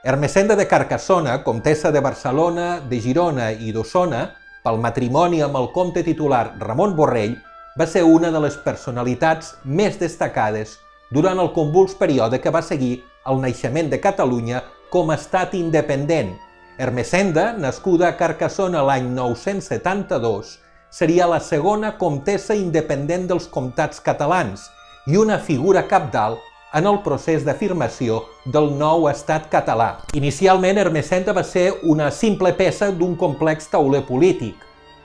Ermessenda de Carcassona, comtessa de Barcelona, de Girona i d'Osona, pel matrimoni amb el comte titular Ramon Borrell, va ser una de les personalitats més destacades durant el convuls període que va seguir el naixement de Catalunya com a estat independent. Ermessenda, nascuda a Carcassona l'any 972, seria la segona comtessa independent dels comtats catalans i una figura cabdal en el procés d'afirmació del nou estat català. Inicialment, Ermessenda va ser una simple peça d'un complex tauler polític.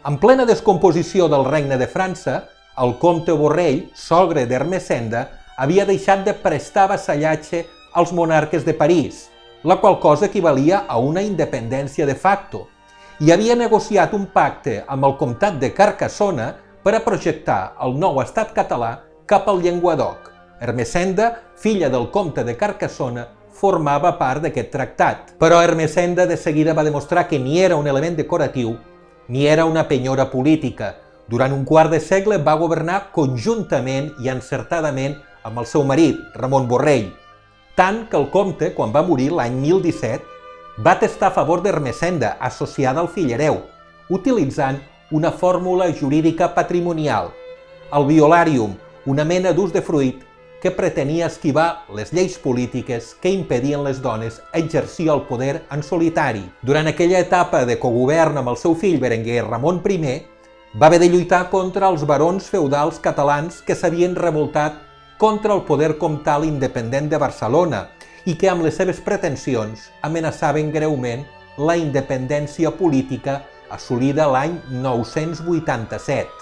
En plena descomposició del Regne de França, el comte Borrell, sogre d'Ermessenda, havia deixat de prestar vassallatge als monarques de París, la qual cosa equivalia a una independència de facto, i havia negociat un pacte amb el comtat de Carcassona per a projectar el nou estat català cap al Llenguadoc. Ermessenda, filla del comte de Carcassona, formava part d'aquest tractat. Però Ermessenda de seguida va demostrar que ni era un element decoratiu ni era una penyora política. Durant un quart de segle va governar conjuntament i encertadament amb el seu marit, Ramon Borrell, tant que el comte, quan va morir l'any 1017, va testar a favor d'Ermessenda, associada al fill hereu, utilitzant una fórmula jurídica patrimonial, el violarium, una mena d'usdefruit que pretenia esquivar les lleis polítiques que impedien les dones exercir el poder en solitari. Durant aquella etapa de cogovern amb el seu fill Berenguer Ramon I, va haver de lluitar contra els barons feudals catalans que s'havien revoltat contra el poder comtal independent de Barcelona i que amb les seves pretensions amenaçaven greument la independència política assolida l'any 987.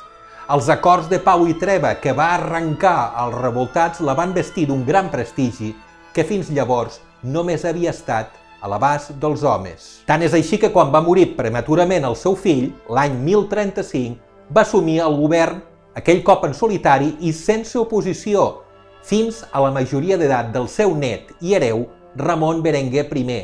Els acords de pau i treva que va arrencar als revoltats la van vestir d'un gran prestigi que fins llavors només havia estat a l'abast dels homes. Tant és així que quan va morir prematurament el seu fill, l'any 1035, va assumir el govern, aquell cop en solitari i sense oposició, fins a la majoria d'edat del seu net i hereu, Ramon Berenguer I.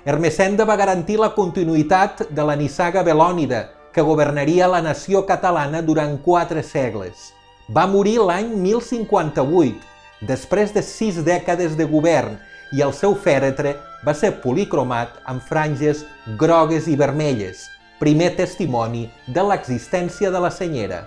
Ermessenda va garantir la continuïtat de la nissaga belònida, que governaria la nació catalana durant 4 segles. Va morir l'any 1058, després de 6 dècades de govern, i el seu fèretre va ser policromat amb franges grogues i vermelles, primer testimoni de l'existència de la senyera.